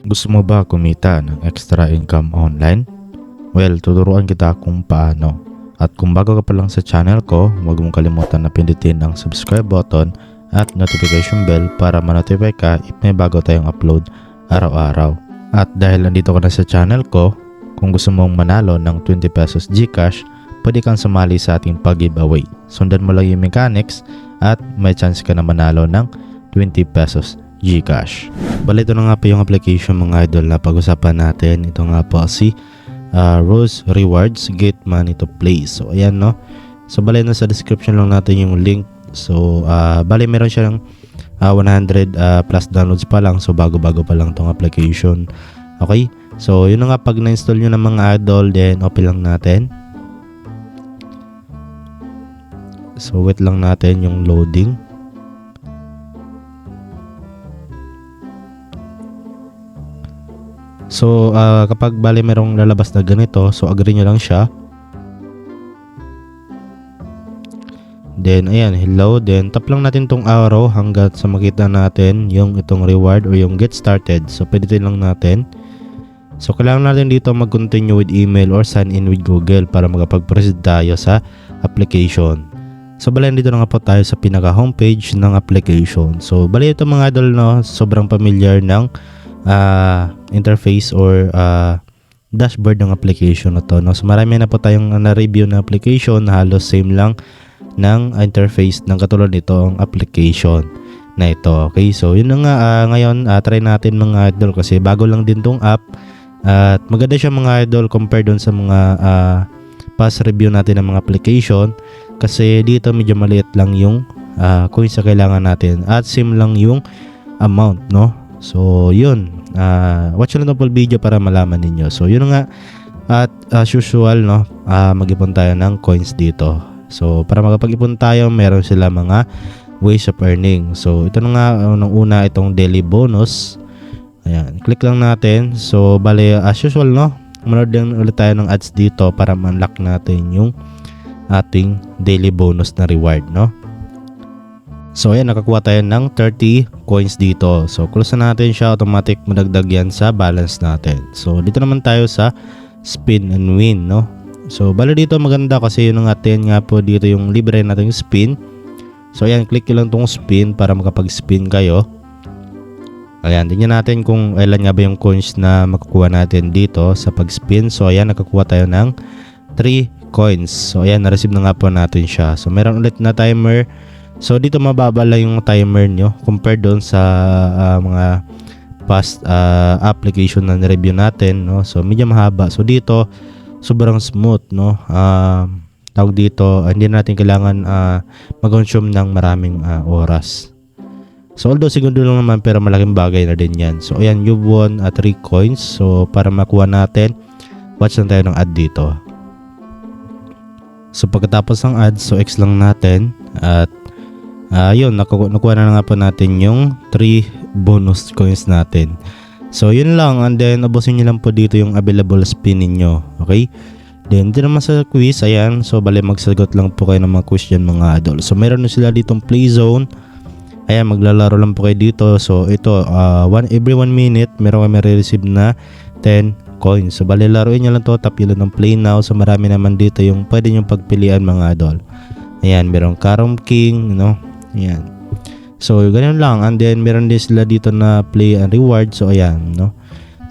Gusto mo ba kumita ng extra income online? Well, tuturuan kita kung paano. At kung bago ka pa lang sa channel ko, huwag mong kalimutan na pindutin ang subscribe button at notification bell para ma-notify ka if may bago tayong upload araw-araw. At dahil nandito ka na sa channel ko, kung gusto mong manalo ng 20 pesos GCash, pwede kang sumali sa ating pag-giveaway. Sundan mo lang yung mechanics at may chance ka na manalo ng 20 pesos GCash. Bali, ito na nga po yung application mga idol na pag-usapan natin. Ito nga po si Rose Rewards Get Money to Play. So ayan, no. So bali, na sa description lang natin yung link. So bali, meron siyang 100 plus downloads pa lang. So bago-bago pa lang tong application. Okay, so yun na nga, pag na-install nyo ng mga idol, then open lang natin. So wait lang natin yung loading. So kapag bali merong lalabas na ganito, so agree nyo lang siya. Then ayan, hello. Then tap lang natin tong arrow hanggang sa makita natin yung itong reward or yung get started. So pwede lang natin. So kailangan natin dito mag-continue with email or sign in with Google para makapag-proceed tayo sa application. So bali, dito na nga po tayo sa pinaka homepage ng application. So bali, ito mga idol, no, sobrang familiar ng interface or dashboard ng application na to, no? So marami na po tayong na-review na application, halos same lang ng interface ng katulad nito ang application na ito. Okay, so yun na nga, ngayon try natin mga idol kasi bago lang din tong app at maganda siya mga idol compare doon sa mga past review natin ng mga application kasi dito medyo maliit lang yung coins na kailangan natin at same lang yung amount, no? So yun, watch lang ng full video para malaman ninyo. So yun nga, at as usual, no, mag-ipon tayo ng coins dito. So para makapag-ipon tayo, meron sila mga ways of earning. So ito na nga, unang-una itong daily bonus. Ayan, click lang natin. So bale, as usual, no, manood din ulit tayo ng ads dito para ma-unlock natin yung ating daily bonus na reward, no. So ayan, nakakuha tayo ng 30 coins dito. So close na natin siya, automatic madagdag yan sa balance natin. So dito naman tayo sa spin and win, no. So bali dito maganda kasi yun natin nga po dito yung libre natin spin. So ayan, click lang tong spin para makapag-spin kayo. Ayan, tingnan natin kung ilan nga ba yung coins na makukuha natin dito sa pag-spin. So ayan, nakakuha tayo ng 3 coins. So ayan, na-receive na nga po natin siya. So meron ulit na timer. So dito mababa lang yung timer nyo compared doon sa mga past application na review natin, no? So medyo mahaba. So dito sobrang smooth, no? Tawag dito, hindi natin kailangan mag-consume ng maraming oras. So although segundo lang naman, pero malaking bagay na din yan. So ayan, you won 3 coins. So para makuha natin, watch lang tayo ng ad dito. So pagkatapos ng ad, so X lang natin at yun, nakuha na nga po natin yung 3 bonus coins natin. So yun lang, and then ubusin nyo lang po dito yung available spin ninyo. Okay, then dito naman sa quiz, ayan, so bali magsagot lang po kayo ng mga question mga idol. So meron na sila ditong play zone. Ayan, maglalaro lang po kayo dito. So ito, every 1 minute meron kami re-receive na 10 coins. So bali, laruin nyo lang to, tap yun lang ng play now. So marami naman dito yung pwede nyo pagpilian mga idol. Ayan, merong Carom King, no? Ayan. So ganyan lang, and then meron din sila dito na play and reward. So ayan, no.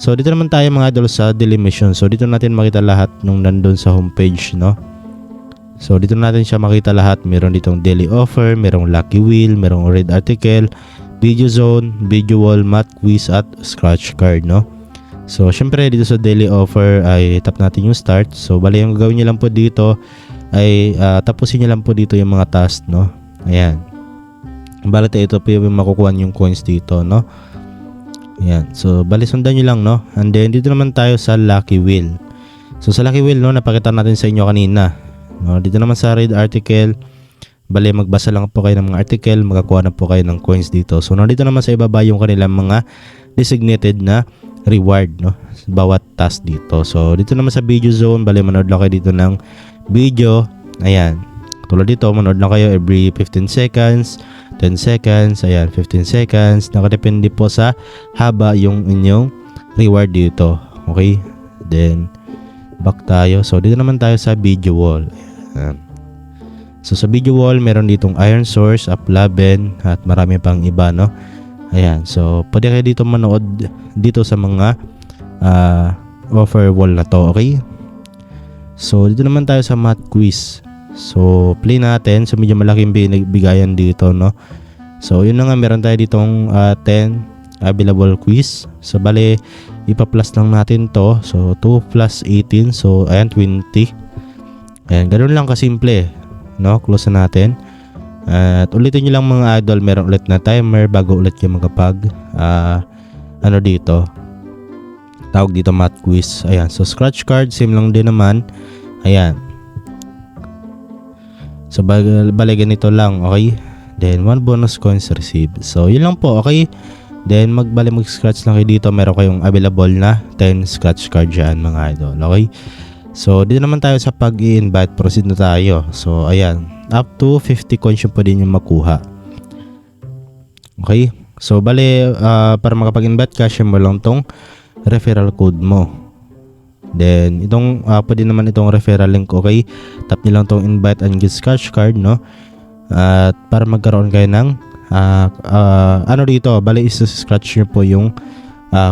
So dito naman tayo mga idol sa daily mission. So dito natin makita lahat nung nandun sa homepage, no. So dito natin siya makita lahat. Meron ditong daily offer, merong lucky wheel, merong red article, video zone, video wall, math quiz at scratch card, no. So syempre dito sa daily offer ay tap natin yung start. So bali, yung gagawin niyo lang po dito ay tapusin niyo lang po dito yung mga task, no. Ayan. Bali, ito po yung makukuha yung coins dito, no. Ayan. So bali, sundan nyo lang, no. And then dito naman tayo sa lucky wheel. So sa lucky wheel, no, napakita natin sa inyo kanina, no. Dito naman sa red article, bali magbasa lang po kayo ng mga article, makakuha na po kayo ng coins dito. So nandito naman sa ibaba yung kanilang mga designated na reward, no, bawat task dito. So dito naman sa video zone, bali manood lang kayo dito ng video. Ayan, tulad dito, manood lang kayo every 15 seconds, 10 seconds, ayan, 15 seconds. Nakadepende po sa haba yung inyong reward dito. Okay? Then back tayo. So dito naman tayo sa video wall. Ayan. So sa video wall, meron ditong iron source, uplaben, at marami pang iba, no? Ayan. So pwede kayo dito manood dito sa mga offer wall na to. Okay? So dito naman tayo sa math quiz. So play natin. So medyo malaking bigayan dito, no? So yun na nga, meron tayo ditong 10 available quiz. So bale, ipa-plus lang natin to. So 2 plus 18. So ayan, 20. Ayan, ganoon lang kasimple, no? Close na natin. At ulitin nyo lang mga idol, meron ulit na timer bago ulit yung magkapag ano dito, tawag dito math quiz. Ayan, so scratch card, same lang din naman. Ayan. So bale ganito lang, okay? Then 1 bonus coins received. So yun lang po, okay? Then mag-scratch lang kayo dito, meron kayong available na 10 scratch card dyan mga idol, okay? So dito naman tayo sa pag-i-invite, proceed na tayo. So ayan, up to 50 coins yung pwede nyo makuha. Okay? So bale, para makapag-invite ka, share mo lang tong referral code mo. Then itong pwede naman itong referral link, okay? Tap nyo lang tong invite and get scratch card, no? At para magkaroon kayo ng ano dito, bale is-scratch nyo po yung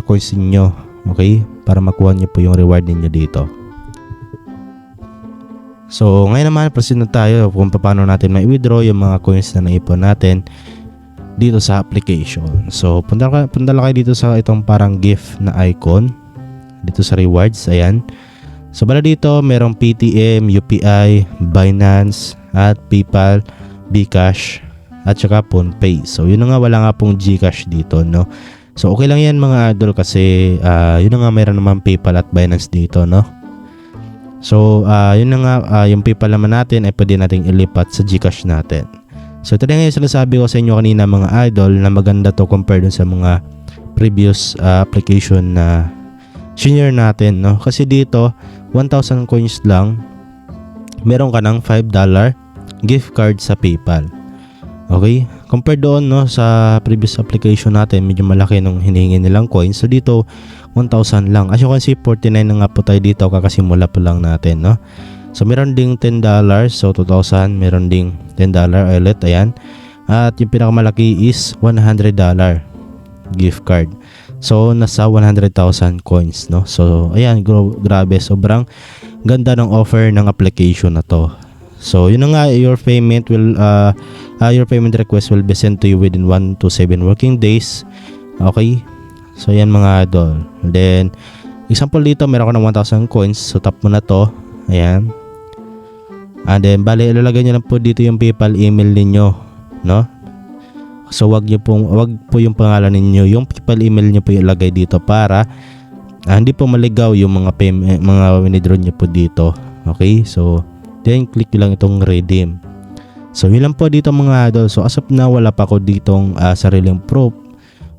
coins niyo, okay? Para makuha nyo po yung reward niyo dito. So ngayon naman, proceed na tayo kung paano natin ma-withdraw yung mga coins na naipon natin dito sa application. So punta lang kayo dito sa itong parang gift na icon dito sa rewards. Ayan. So bala dito merong PTM, UPI, Binance, at PayPal, Bcash, at saka PhonePay. So yun na nga, wala nga pong Gcash dito, no? So okay lang yan mga idol kasi yun na nga, mayroon naman PayPal at Binance dito, no? So yun na nga, yung PayPal naman natin ay pwede nating ilipat sa Gcash natin. So ito na nga yung sinasabi ko sa inyo kanina mga idol, na maganda to compare dun sa mga previous application na senior natin, no? Kasi dito 1,000 coins lang, meron ka ng $5 gift card sa PayPal. Okay? Compared doon, no, sa previous application natin, medyo malaki nung hinihingi nilang coins. So dito 1,000 lang. As you can see, 49 na nga po tayo dito, kakasimula pa lang natin, no? So meron ding $10, so 2,000. Meron ding $10 ulit, ayan. At yung pinakamalaki is $100 gift card. So nasa 100,000 coins, no? So ayan, grabe, sobrang ganda ng offer ng application na to. So yun na nga, your payment request will be sent to you within 1 to 7 working days. Okay? So yan mga idol. Then example dito, meron ka ng 1,000 coins. So tap mo na to. Ayan. And then bali, ilalagay nyo lang po dito yung PayPal email ninyo, no? So wag po yung pangalan ninyo, yung PayPal email nyo po ilagay dito para hindi po maligaw yung mga payment, mga withdraw nyo po dito. Okay? So then click nyo lang itong redeem. So yun lang po dito mga idol. So as of now, wala pa ako ditong sariling proof,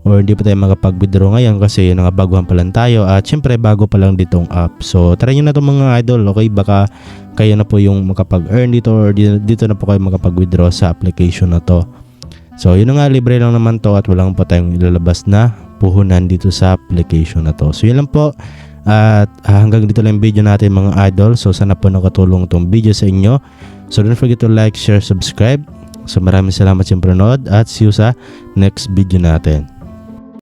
or hindi pa tayo makapag-withdraw ngayon kasi yun nga, baguhan pa lang tayo, at syempre bago pa lang ditong app. So try nyo na itong mga idol, okay? Baka kayo na po yung makapag-earn dito, or dito na po kayo makapag-withdraw sa application na to. So yun nga, libre lang naman to, at walang pa tayong ilalabas na puhunan dito sa application na to. So yun lang po. At hanggang dito lang yung video natin mga idol. So sana po nakatulong itong video sa inyo. So don't forget to like, share, subscribe. So maraming salamat sa panonood, at see you sa next video natin.